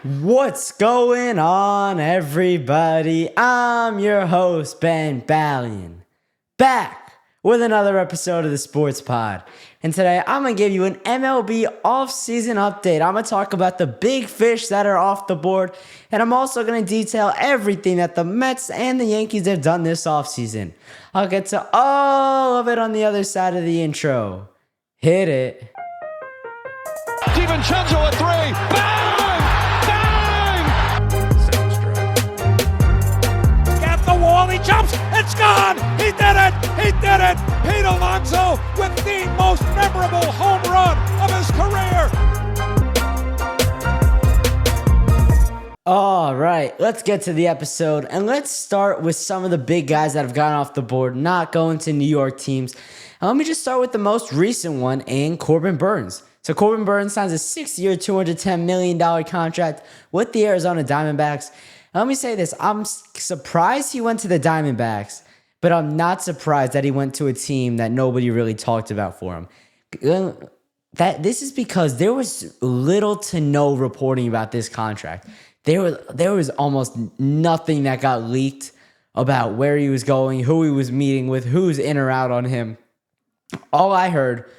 What's going on, everybody? I'm your host, Ben Ballion, back with another episode of the Sports Pod. And today, I'm going to give you an MLB offseason update. I'm going to talk about the big fish that are off the board, and I'm also going to detail everything that the Mets and the Yankees have done this offseason. I'll get to all of it on the other side of the intro. Hit it. DiVincenzo at three. Bang! Bang! At the wall, he jumps. It's gone. He did it. He did it. Pete Alonso with the most memorable home run of his career. All right, let's get to the episode, and let's start with some of the big guys that have gone off the board, not going to New York teams. And let me just start with the most recent one, and Corbin Burnes. So Corbin Burnes signs a 6-year, $210 million contract with the Arizona Diamondbacks. And let me say this, I'm surprised he went to the Diamondbacks, but I'm not surprised that he went to a team that nobody really talked about for him. This is because there was little to no reporting about this contract. There was almost nothing that got leaked about where he was going, who he was meeting with, who's in or out on him. All I heard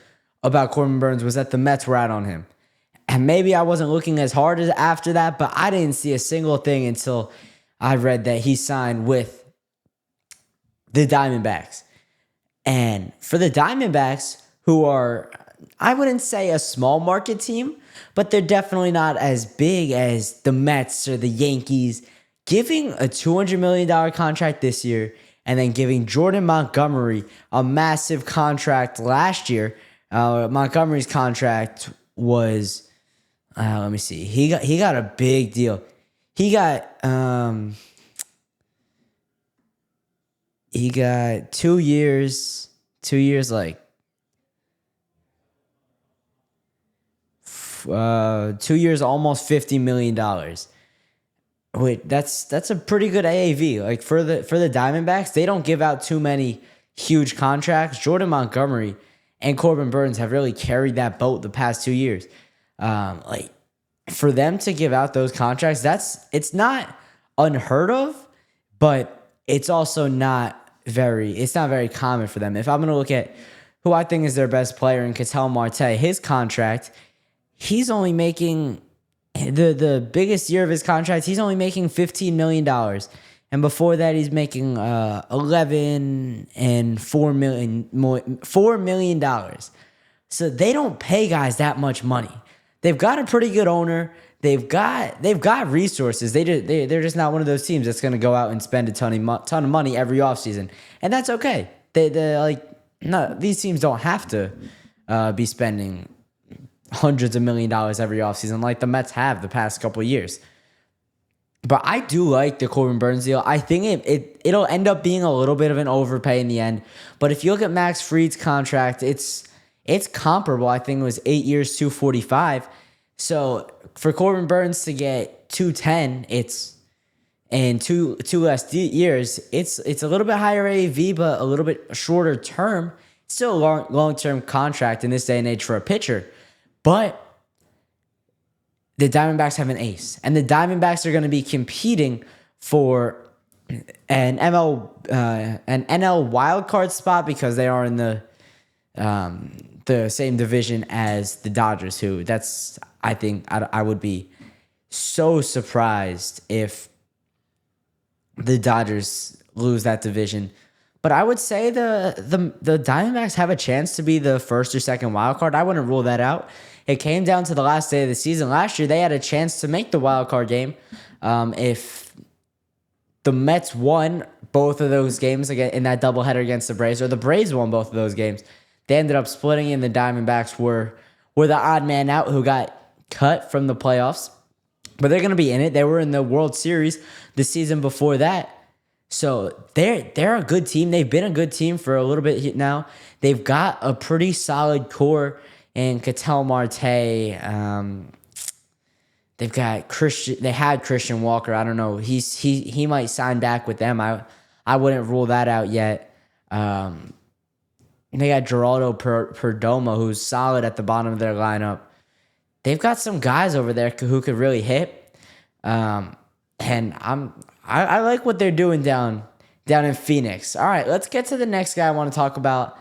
about Corbin Burnes was that the Mets were out on him. And maybe I wasn't looking as hard as after that, but I didn't see a single thing until I read that he signed with the Diamondbacks. And for the Diamondbacks, who are, I wouldn't say a small market team, but they're definitely not as big as the Mets or the Yankees, giving a $200 million contract this year and then giving Jordan Montgomery a massive contract last year. Montgomery's contract was, let me see, he got a big deal. He got 2 years, like 2 years, almost $50 million. Wait, that's a pretty good AAV. Like for the Diamondbacks, they don't give out too many huge contracts. Jordan Montgomery and Corbin Burnes have really carried that boat the past 2 years. Like for them to give out those contracts, it's not unheard of, but it's also not very common for them. If I'm gonna look at who I think is their best player in Ketel Marte, his contract, he's only making the biggest year of his contract, he's only making $15 million. And before that, he's making $11 and $4 million. So they don't pay guys that much money. They've got a pretty good owner. They've got resources. They're just not one of those teams that's going to go out and spend a ton of money every offseason. And that's okay. These teams don't have to be spending hundreds of $1 million every offseason like the Mets have the past couple of years. But I do like the Corbin Burnes deal. I think it'll end up being a little bit of an overpay in the end. But if you look at Max Fried's contract, it's comparable. I think it was 8 years, $245. So for Corbin Burnes to get $210, it's in two less years. It's a little bit higher AAV, but a little bit shorter term. Still a long-term contract in this day and age for a pitcher. But the Diamondbacks have an ace, and the Diamondbacks are going to be competing for an NL wild card spot because they are in the same division as the Dodgers. I think I would be so surprised if the Dodgers lose that division. But I would say the Diamondbacks have a chance to be the first or second wild card. I wouldn't rule that out. It came down to the last day of the season. Last year, they had a chance to make the wild card game. If the Mets won both of those games again in that doubleheader against the Braves, or the Braves won both of those games, they ended up splitting, and the Diamondbacks were the odd man out who got cut from the playoffs. But they're going to be in it. They were in the World Series the season before that. So they're a good team. They've been a good team for a little bit now. They've got a pretty solid core in Ketel Marte. They've got Christian. They had Christian Walker. I don't know. He might sign back with them. I wouldn't rule that out yet. They got Geraldo Perdomo, who's solid at the bottom of their lineup. They've got some guys over there who could really hit. And I like what they're doing down in Phoenix. All right, let's get to the next guy I want to talk about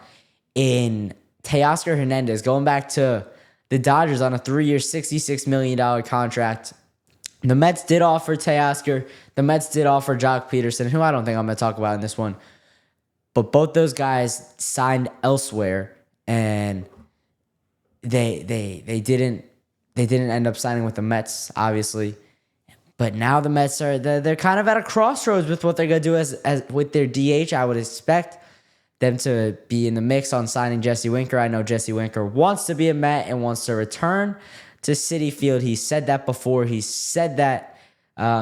in Teoscar Hernandez, going back to the Dodgers on a 3-year, $66 million contract. The Mets did offer Teoscar. The Mets did offer Jock Peterson, who I don't think I'm going to talk about in this one. But both those guys signed elsewhere, and they didn't end up signing with the Mets, obviously. But now the Mets they're kind of at a crossroads with what they're gonna do as with their DH. I would expect them to be in the mix on signing Jesse Winker. I know Jesse Winker wants to be a Met and wants to return to Citi Field. He said that before. He said that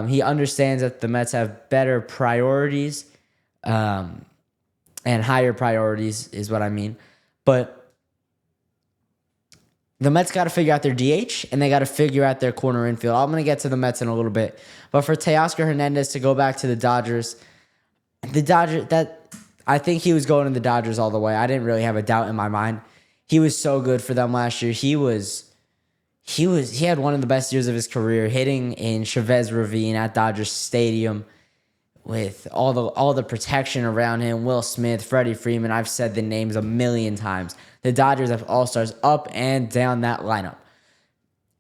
he understands that the Mets have better priorities and higher priorities is what I mean. But the Mets got to figure out their DH, and they got to figure out their corner infield. I'm going to get to the Mets in a little bit. But for Teoscar Hernandez to go back to the Dodgers, I think he was going to the Dodgers all the way. I didn't really have a doubt in my mind. He was so good for them last year. He had one of the best years of his career, hitting in Chavez Ravine at Dodger Stadium with all the protection around him. Will Smith, Freddie Freeman. I've said the names a million times. The Dodgers have all-stars up and down that lineup.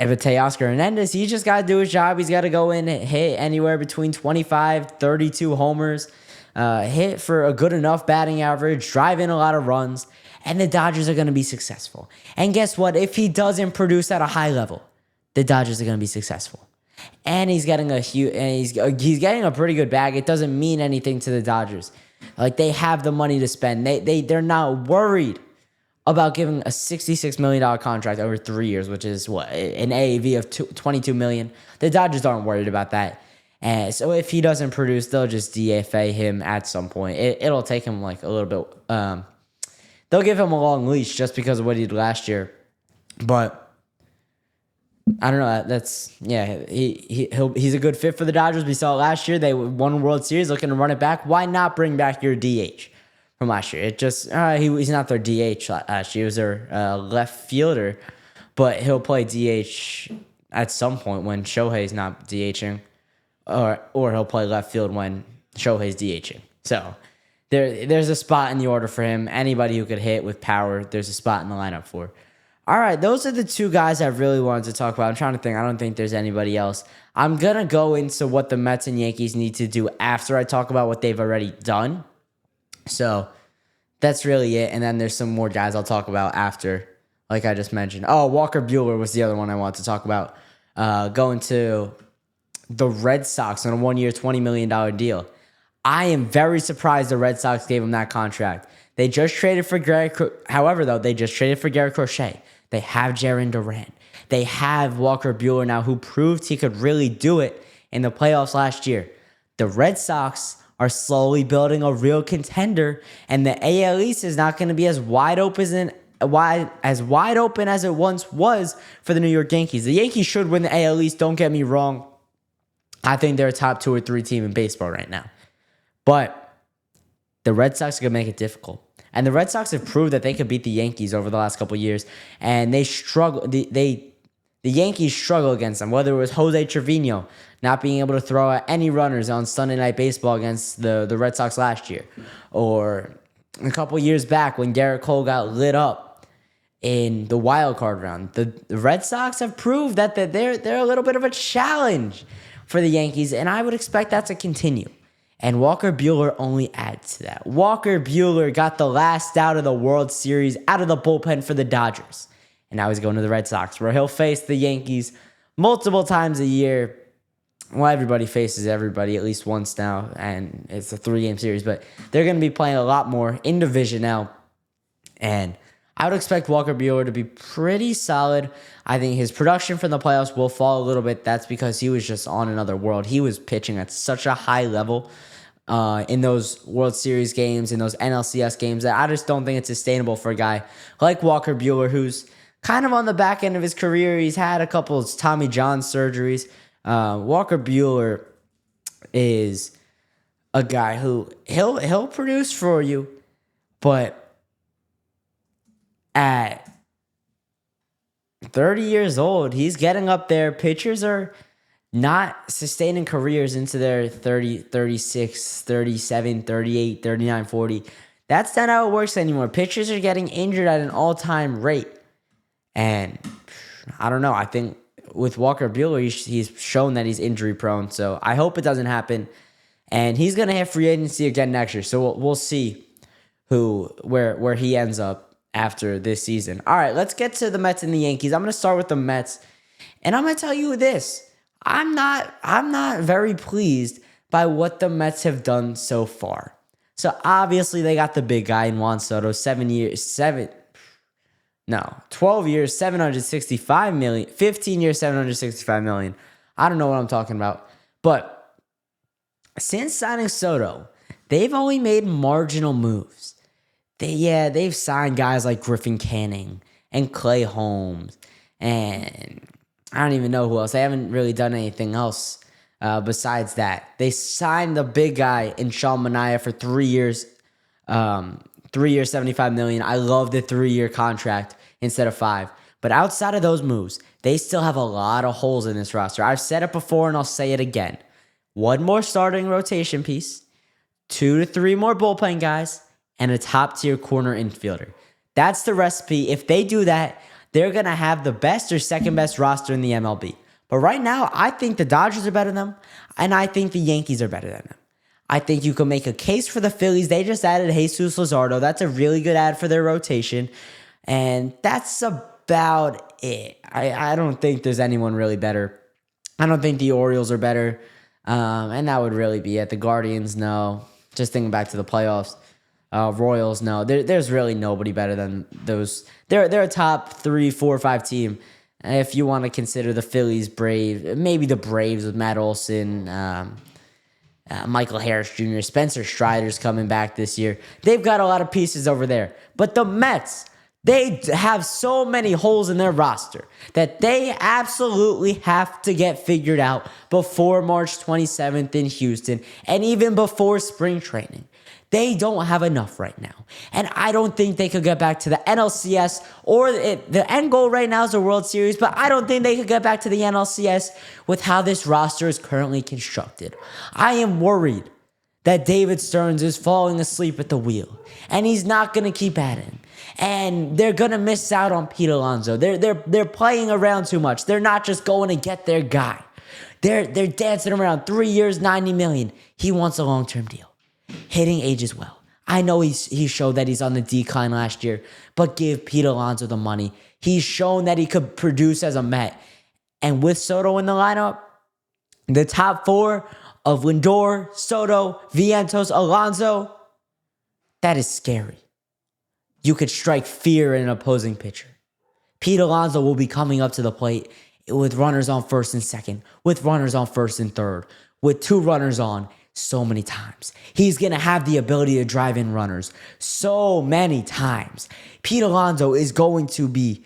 And with Teoscar Hernandez, he just got to do his job. He's got to go in and hit anywhere between 25, 32 homers, hit for a good enough batting average, drive in a lot of runs, and the Dodgers are going to be successful. And guess what? If he doesn't produce at a high level, the Dodgers are going to be successful. And he's getting he's getting a pretty good bag. It doesn't mean anything to the Dodgers. Like, they have the money to spend. They're not worried about giving a $66 million contract over 3 years, which is what, an AAV of $22 million. The Dodgers aren't worried about that. And so if he doesn't produce, they'll just DFA him at some point. It'll take him like a little bit. They'll give him a long leash just because of what he did last year. But I don't know. He's a good fit for the Dodgers. We saw it last year. They won World Series, looking to run it back. Why not bring back your DH from last year? It just he's not their DH last year. He was their left fielder, but he'll play DH at some point when Shohei's not DHing, or he'll play left field when Shohei's DHing. So there's a spot in the order for him. Anybody who could hit with power, there's a spot in the lineup for. All right, those are the two guys I really wanted to talk about. I'm trying to think. I don't think there's anybody else. I'm going to go into what the Mets and Yankees need to do after I talk about what they've already done. So that's really it. And then there's some more guys I'll talk about after, like I just mentioned. Oh, Walker Buehler was the other one I wanted to talk about. Going to the Red Sox on a 1-year, $20 million deal. I am very surprised the Red Sox gave him that contract. They just traded for Garrett Crochet. They have Jarren Duran. They have Walker Buehler now, who proved he could really do it in the playoffs last year. The Red Sox are slowly building a real contender, and the AL East is not going to be as wide open as it once was for the New York Yankees. The Yankees should win the AL East, don't get me wrong. I think they're a top 2 or 3 team in baseball right now. But the Red Sox are going to make it difficult. And the Red Sox have proved that they could beat the Yankees over the last couple of years. And they struggle. The Yankees struggle against them, whether it was Jose Trevino not being able to throw out any runners on Sunday Night Baseball against the Red Sox last year, or a couple years back when Garrett Cole got lit up in the wild card round. The Red Sox have proved that they're a little bit of a challenge for the Yankees, and I would expect that to continue. And Walker Buehler only adds to that. Walker Buehler got the last out of the World Series out of the bullpen for the Dodgers. And now he's going to the Red Sox, where he'll face the Yankees multiple times a year. Well, everybody faces everybody at least once now, and it's a 3-game series. But they're going to be playing a lot more in Division now. And I would expect Walker Buehler to be pretty solid. I think his production from the playoffs will fall a little bit. That's because he was just on another world. He was pitching at such a high level in those World Series games, in those NLCS games, that I just don't think it's sustainable for a guy like Walker Buehler, who's kind of on the back end of his career. He's had a couple of Tommy John surgeries. Walker Buehler is a guy who he'll produce for you, but at 30 years old, he's getting up there. Pitchers are not sustaining careers into their 30, 36, 37, 38, 39, 40. That's not how it works anymore. Pitchers are getting injured at an all-time rate. And I don't know. I think with Walker Buehler, he's shown that he's injury prone. So I hope it doesn't happen. And he's going to have free agency again next year. So we'll see where he ends up after this season. All right, let's get to the Mets and the Yankees. I'm going to start with the Mets. And I'm going to tell you this. I'm not very pleased by what the Mets have done so far. So obviously they got the big guy in Juan Soto, 12 years, $765 million, 15 years, $765 million. I don't know what I'm talking about. But since signing Soto, they've only made marginal moves. They've signed guys like Griffin Canning and Clay Holmes, and I don't even know who else. They haven't really done anything else besides that. They signed the big guy in Sean Manaea for 3 years, 3 years, $75 million. I love the 3-year contract instead of 5. But outside of those moves, they still have a lot of holes in this roster. I've said it before and I'll say it again. 1 more starting rotation piece, 2 to 3 more bullpen guys, and a top-tier corner infielder. That's the recipe. If they do that, they're going to have the best or second-best roster in the MLB. But right now, I think the Dodgers are better than them, and I think the Yankees are better than them. I think you can make a case for the Phillies. They just added Jesus Luzardo. That's a really good add for their rotation, and that's about it. I don't think there's anyone really better. I don't think the Orioles are better, and that would really be it. The Guardians, no. Just thinking back to the playoffs. Royals, no. There's really nobody better than those. They're a top 3, 4, 5 team. If you want to consider the Phillies, Braves, maybe the Braves with Matt Olson, Michael Harris Jr., Spencer Strider's coming back this year. They've got a lot of pieces over there. But the Mets, they have so many holes in their roster that they absolutely have to get figured out before March 27th in Houston and even before spring training. They don't have enough right now. And I don't think they could get back to the NLCS or the end goal right now is the World Series, but I don't think they could get back to the NLCS with how this roster is currently constructed. I am worried that David Stearns is falling asleep at the wheel and he's not going to keep at it. And they're going to miss out on Pete Alonso. They're playing around too much. They're not just going to get their guy. They're dancing around 3 years, $90 million. He wants a long-term deal. Hitting ages well. I know he showed that he's on the decline last year, but give Pete Alonso the money. He's shown that he could produce as a Met. And with Soto in the lineup, the top 4 of Lindor, Soto, Vientos, Alonso, that is scary. You could strike fear in an opposing pitcher. Pete Alonso will be coming up to the plate with runners on first and second, with runners on first and third, with 2 runners on, so many times. He's going to have the ability to drive in runners so many times. Pete Alonso is going to be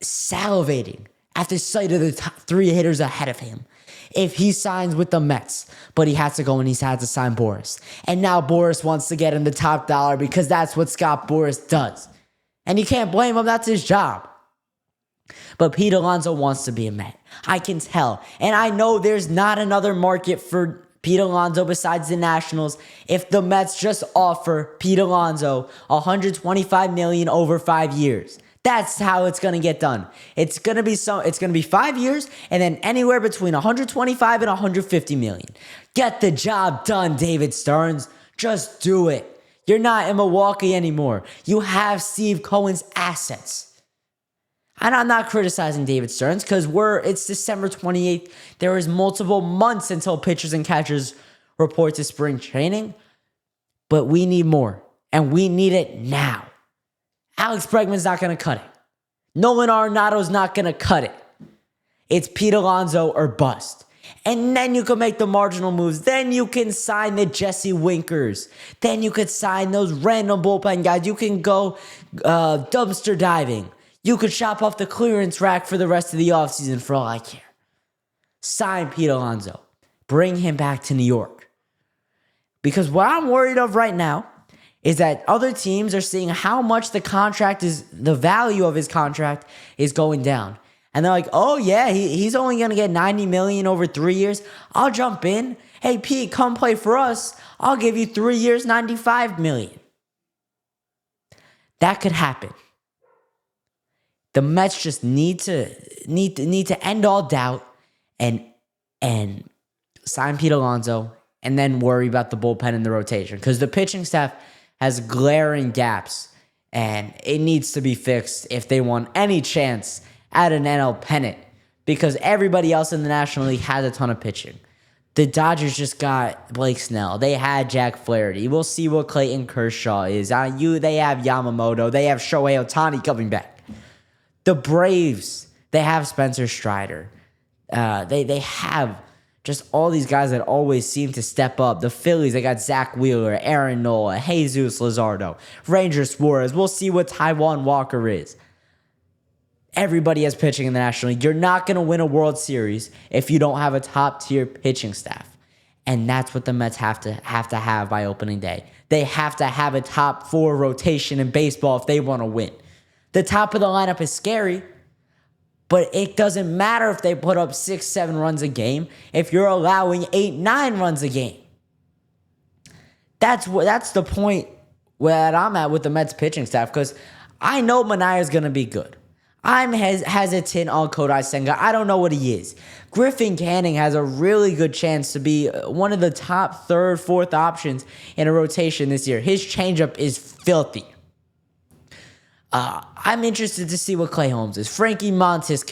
salivating at the sight of the top 3 hitters ahead of him. If he signs with the Mets, but he has to go and he's had to sign Boris. And now Boris wants to get him the top dollar because that's what Scott Boris does. And you can't blame him, that's his job. But Pete Alonso wants to be a Met. I can tell. And I know there's not another market for Pete Alonso besides the Nationals. If the Mets just offer Pete Alonso $125 million over 5 years, that's how it's gonna get done. It's gonna be 5 years and then anywhere between 125 and 150 million. Get the job done, David Stearns. Just do it. You're not in Milwaukee anymore. You have Steve Cohen's assets. And I'm not criticizing David Stearns because it's December 28th. There is multiple months until pitchers and catchers report to spring training. But we need more. And we need it now. Alex Bregman's not going to cut it. Nolan Arenado's not going to cut it. It's Pete Alonso or bust. And then you can make the marginal moves. Then you can sign the Jesse Winkers. Then you could sign those random bullpen guys. You can go dumpster diving. You could shop off the clearance rack for the rest of the offseason for all I care. Sign Pete Alonso. Bring him back to New York. Because what I'm worried of right now is that other teams are seeing how much the value of his contract is going down. And they're like, oh yeah, he's only going to get $90 million over 3 years. I'll jump in. Hey, Pete, come play for us. I'll give you 3 years, $95 million. That could happen. The Mets just need to end all doubt and sign Pete Alonso and then worry about the bullpen and the rotation, because the pitching staff has glaring gaps and it needs to be fixed if they want any chance at an NL pennant, because everybody else in the National League has a ton of pitching. The Dodgers just got Blake Snell. They had Jack Flaherty. We'll see what Clayton Kershaw is. They have Yamamoto. They have Shohei Ohtani coming back. The Braves, they have Spencer Strider. They have just all these guys that always seem to step up. The Phillies, they got Zach Wheeler, Aaron Nola, Jesus Luzardo, Ranger Suarez. We'll see what Taijuan Walker is. Everybody has pitching in the National League. You're not going to win a World Series if you don't have a top-tier pitching staff. And that's what the Mets have to have by opening day. They have to have a top 4 rotation in baseball if they want to win. The top of the lineup is scary, but it doesn't matter if they put up 6, 7 runs a game if you're allowing 8, 9 runs a game. That's the point where I'm at with the Mets pitching staff, because I know Manaea's going to be good. I'm hesitant on Kodai Senga. I don't know what he is. Griffin Canning has a really good chance to be one of the top 3rd, 4th options in a rotation this year. His changeup is filthy. I'm interested to see what Clay Holmes is. Frankie Montas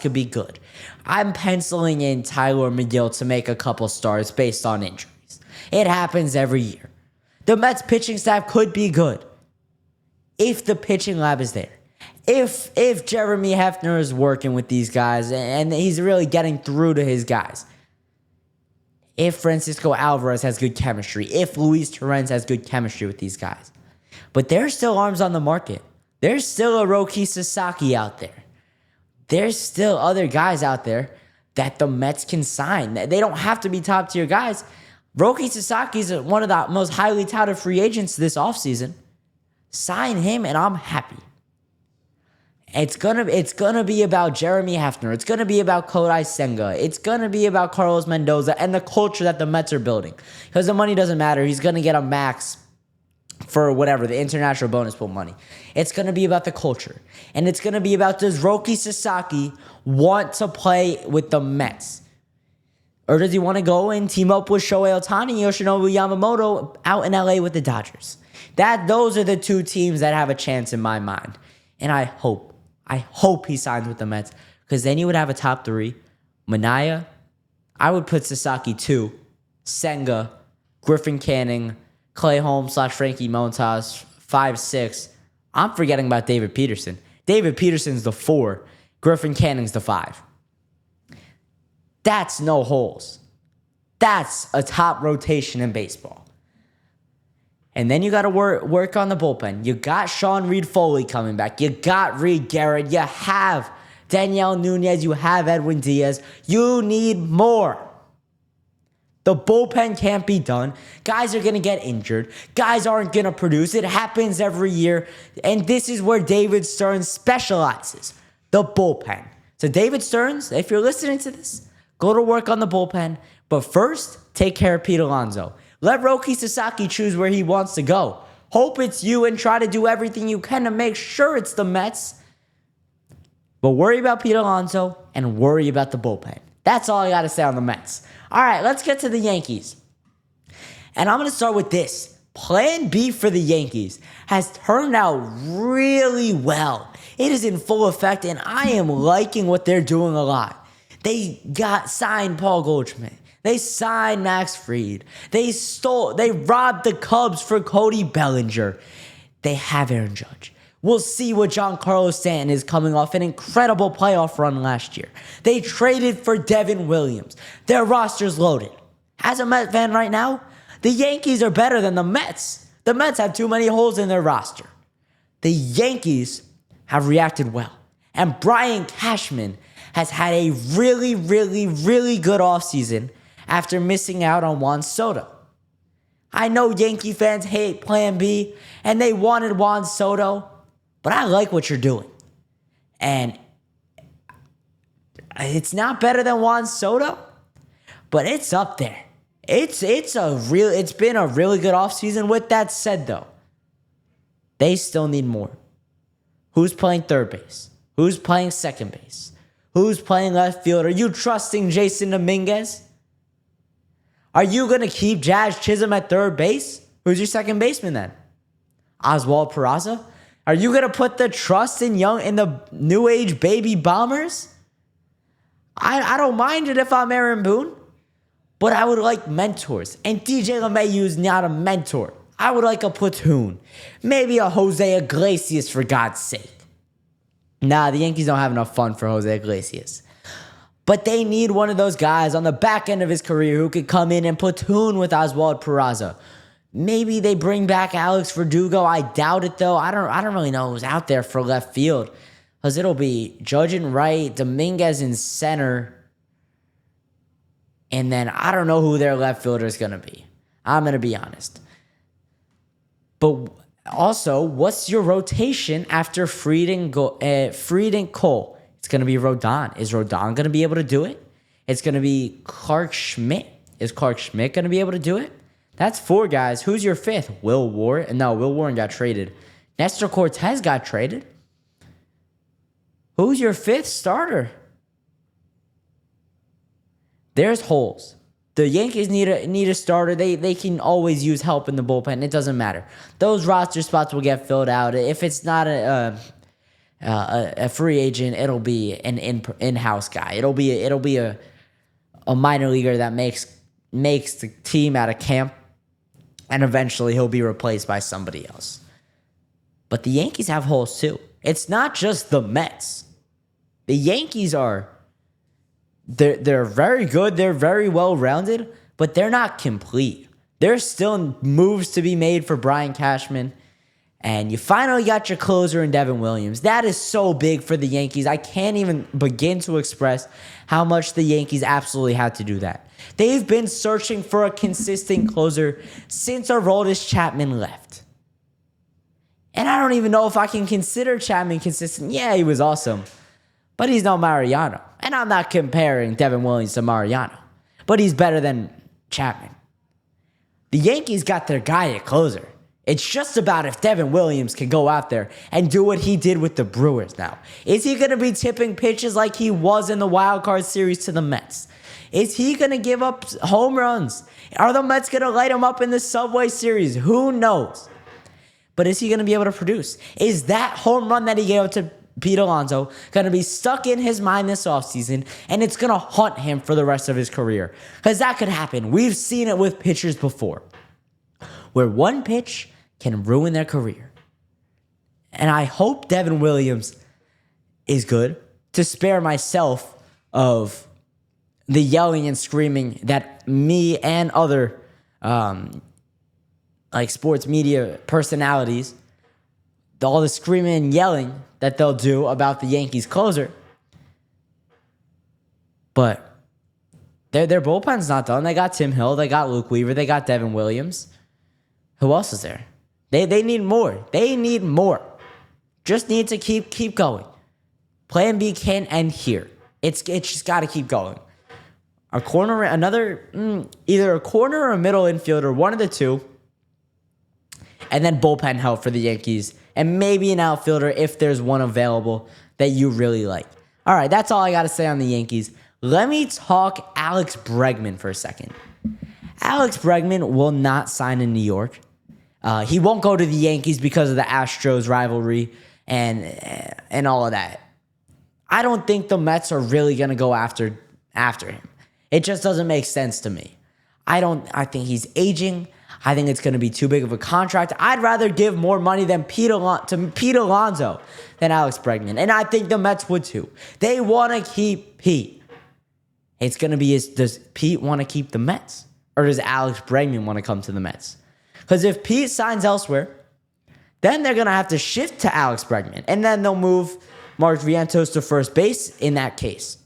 could be good. I'm penciling in Tyler McGill to make a couple starts based on injuries. It happens every year. The Mets pitching staff could be good if the pitching lab is there. If Jeremy Hefner is working with these guys and he's really getting through to his guys. If Francisco Alvarez has good chemistry. If Luis Torrens has good chemistry with these guys. But there's still arms on the market. There's still a Roki Sasaki out there. There's still other guys out there that the Mets can sign. They don't have to be top-tier guys. Roki Sasaki is one of the most highly touted free agents this offseason. Sign him and I'm happy. It's gonna be about Jeremy Hefner. It's gonna be about Kodai Senga. It's gonna be about Carlos Mendoza and the culture that the Mets are building. Because the money doesn't matter. He's gonna get a max for whatever, the international bonus pool money. It's gonna be about the culture. And it's gonna be about, does Roki Sasaki want to play with the Mets? Or does he want to go and team up with Shohei Ohtani or Yoshinobu Yamamoto out in LA with the Dodgers? Those are the 2 teams that have a chance in my mind. And I hope he signs with the Mets, because then you would have a top 3. Manaea, I would put Sasaki 2, Senga, Griffin Canning, Clay Holmes / Frankie Montas 5, 6. I'm forgetting about David Peterson. David Peterson's the 4. Griffin Canning's the 5. That's no holes. That's a top rotation in baseball. And then you got to work on the bullpen. You got Sean Reed-Foley coming back. You got Reed Garrett. You have Daniel Nunez. You have Edwin Diaz. You need more. The bullpen can't be done. Guys are going to get injured. Guys aren't going to produce. It happens every year. And this is where David Stearns specializes. The bullpen. So David Stearns, if you're listening to this, go to work on the bullpen. But first, take care of Pete Alonso. Let Roki Sasaki choose where he wants to go. Hope it's you and try to do everything you can to make sure it's the Mets. But worry about Pete Alonso and worry about the bullpen. That's all I got to say on the Mets. All right, let's get to the Yankees. And I'm going to start with this. Plan B for the Yankees has turned out really well. It is in full effect, and I am liking what they're doing a lot. They signed Paul Goldschmidt. They signed Max Fried. They robbed the Cubs for Cody Bellinger. They have Aaron Judge. We'll see what Giancarlo Stanton is coming off an incredible playoff run last year. They traded for Devin Williams. Their roster's loaded. As a Met fan right now, the Yankees are better than the Mets. The Mets have too many holes in their roster. The Yankees have reacted well. And Brian Cashman has had a really, really, really good offseason after missing out on Juan Soto. I know Yankee fans hate Plan B, and they wanted Juan Soto, but I like what you're doing. And It's not better than Juan Soto, but it's up there. It's been a really good offseason. With that said, though, they still need more. Who's playing third base? Who's playing second base? Who's playing left field? Are you trusting Jason Dominguez? Are you going to keep Jazz Chisholm at third base? Who's your second baseman then? Oswald Peraza? Are you going to put the trust in the new age baby bombers? I don't mind it if I'm Aaron Boone, but I would like mentors. And DJ LeMahieu is not a mentor. I would like a platoon. Maybe a Jose Iglesias, for God's sake. Nah, the Yankees don't have enough fun for Jose Iglesias. But they need one of those guys on the back end of his career who could come in and platoon with Oswald Peraza. Maybe they bring back Alex Verdugo. I doubt it, though. I don't really know who's out there for left field. Because it'll be Judge in right, Dominguez in center. And then I don't know who their left fielder is going to be. I'm going to be honest. But also, what's your rotation after Fried and Cole? It's going to be Rodon. Is Rodon going to be able to do it? It's going to be Clark Schmidt. Is Clark Schmidt going to be able to do it? That's 4 guys. Who's your 5th? Will Warren? No, Will Warren got traded. Nestor Cortez got traded. Who's your 5th starter? There's holes. The Yankees need a starter. They can always use help in the bullpen. It doesn't matter. Those roster spots will get filled out. If it's not a free agent, it'll be an in-house guy. It'll be a minor leaguer that makes the team out of camp, and eventually he'll be replaced by somebody else. But the Yankees have holes too. It's not just the Mets. The Yankees they're very good. They're very well-rounded, but they're not complete. There's still moves to be made for Brian Cashman, and you finally got your closer in Devin Williams. That is so big for the Yankees. I can't even begin to express how much the Yankees absolutely had to do that. They've been searching for a consistent closer since Aroldis Chapman left. And I don't even know if I can consider Chapman consistent. Yeah, he was awesome, but he's no Mariano. And I'm not comparing Devin Williams to Mariano, but he's better than Chapman. The Yankees got their guy at closer. It's just about if Devin Williams can go out there and do what he did with the Brewers now. Is he going to be tipping pitches like he was in the wild card series to the Mets? Is he going to give up home runs? Are the Mets going to light him up in the Subway Series? Who knows? But is he going to be able to produce? Is that home run that he gave up to Pete Alonso going to be stuck in his mind this offseason, and it's going to haunt him for the rest of his career? Because that could happen. We've seen it with pitchers before, where one pitch can ruin their career. And I hope Devin Williams is good, to spare myself of the yelling and screaming that me and other sports media personalities, all the screaming and yelling that they'll do about the Yankees closer. But their bullpen's not done. They got Tim Hill, they got Luke Weaver, they got Devin Williams. Who else is there? They need more. They need more. Just need to keep going. Plan B can't end here. It's just got to keep going. A corner, either a corner or a middle infielder, one of the two. And then bullpen help for the Yankees. And maybe an outfielder if there's one available that you really like. All right, that's all I got to say on the Yankees. Let me talk Alex Bregman for a second. Alex Bregman will not sign in New York. He won't go to the Yankees because of the Astros rivalry and all of that. I don't think the Mets are really going to go after him. It just doesn't make sense to me. I think he's aging. I think it's going to be too big of a contract. I'd rather give more money to Pete Alonso than Alex Bregman. And I think the Mets would too. They want to keep Pete. It's going to be, does Pete want to keep the Mets? Or does Alex Bregman want to come to the Mets? Because if Pete signs elsewhere, then they're going to have to shift to Alex Bregman. And then they'll move Mark Vientos to first base in that case.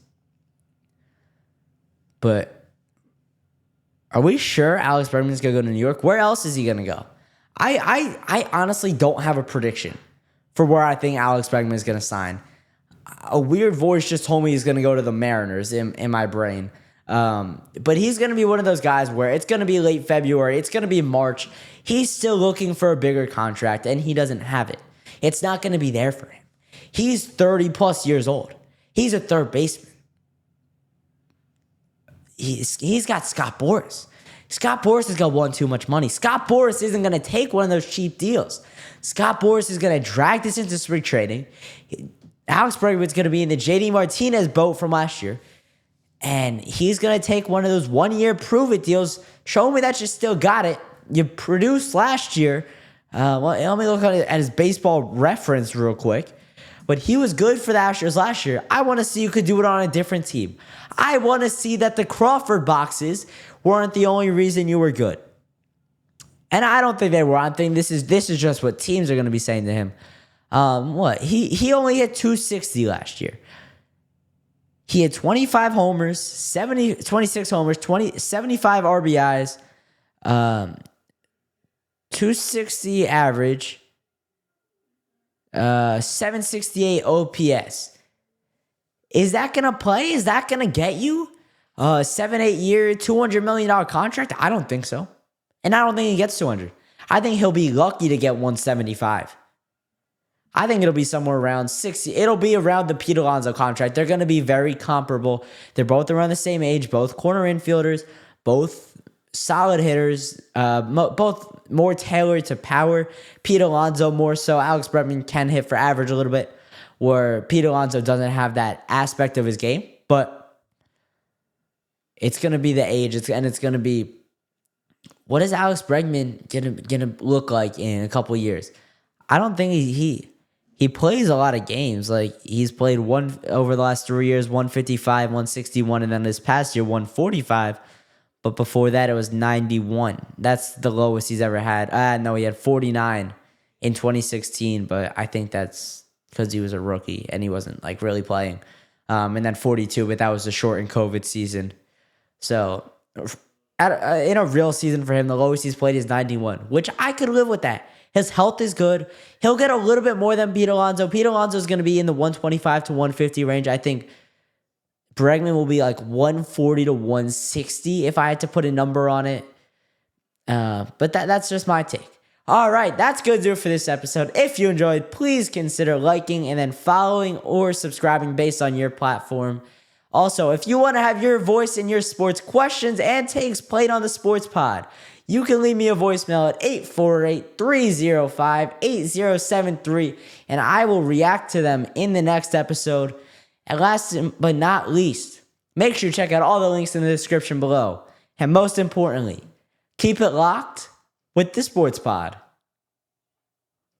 But are we sure Alex Bregman's going to go to New York? Where else is he going to go? I honestly don't have a prediction for where I think Alex Bregman is going to sign. a weird voice just told me he's going to go to the Mariners in my brain. But he's going to be one of those guys where it's going to be late February. It's going to be March. He's still looking for a bigger contract, and he doesn't have it. It's not going to be there for him. He's 30 plus years old. He's a third baseman. He's got Scott Boras. Scott Boras has got too much money. Scott Boras isn't going to take one of those cheap deals. Scott Boras is going to drag this into spring trading. Alex Bregman's going to be in the JD Martinez boat from last year. And he's going to take one of those 1 year prove it deals. Show me that you still got it. You produced last year. Let me look at his baseball reference real quick. But he was good for the Astros last year. I want to see you could do it on a different team. I want to see that the Crawford boxes weren't the only reason you were good. And I don't think they were. I think this is just what teams are going to be saying to him. He only hit 260 last year. He had 25 homers, 26 homers, 75 RBIs, 260 average, 768 OPS. Is that going to play? Is that going to get you a 7-8 year, $200 million contract? I don't think so. And I don't think he gets 200. I think he'll be lucky to get 175. I think it'll be somewhere around 60. It'll be around the Pete Alonso contract. They're going to be very comparable. They're both around the same age, both corner infielders, both solid hitters, both more tailored to power. Pete Alonso more so. Alex Bregman can hit for average a little bit, where Pete Alonso doesn't have that aspect of his game. But it's going to be the age, it's going to be, what is Alex Bregman gonna look like in a couple of years? I don't think he plays a lot of games. Like, he's played one over the last 3 years, 155, 161, and then this past year, 145. But before that, it was 91. That's the lowest he's ever had. No, he had 49 in 2016, but I think that's because he was a rookie and he wasn't like really playing. And then 42, but that was a shortened COVID season. So in a real season for him, the lowest he's played is 91, which I could live with that. His health is good. He'll get a little bit more than Pete Alonso. Pete Alonso is going to be in the 125 to 150 range. I think Bregman will be like 140 to 160 if I had to put a number on it. But that's just my take. All right, that's going to do it for this episode. If you enjoyed, please consider liking and then following or subscribing based on your platform. Also, if you want to have your voice in your sports questions and takes played on the Sports Pod, you can leave me a voicemail at 848-305-8073, and I will react to them in the next episode. And last but not least, make sure you check out all the links in the description below. And most importantly, keep it locked with the Sports Pod.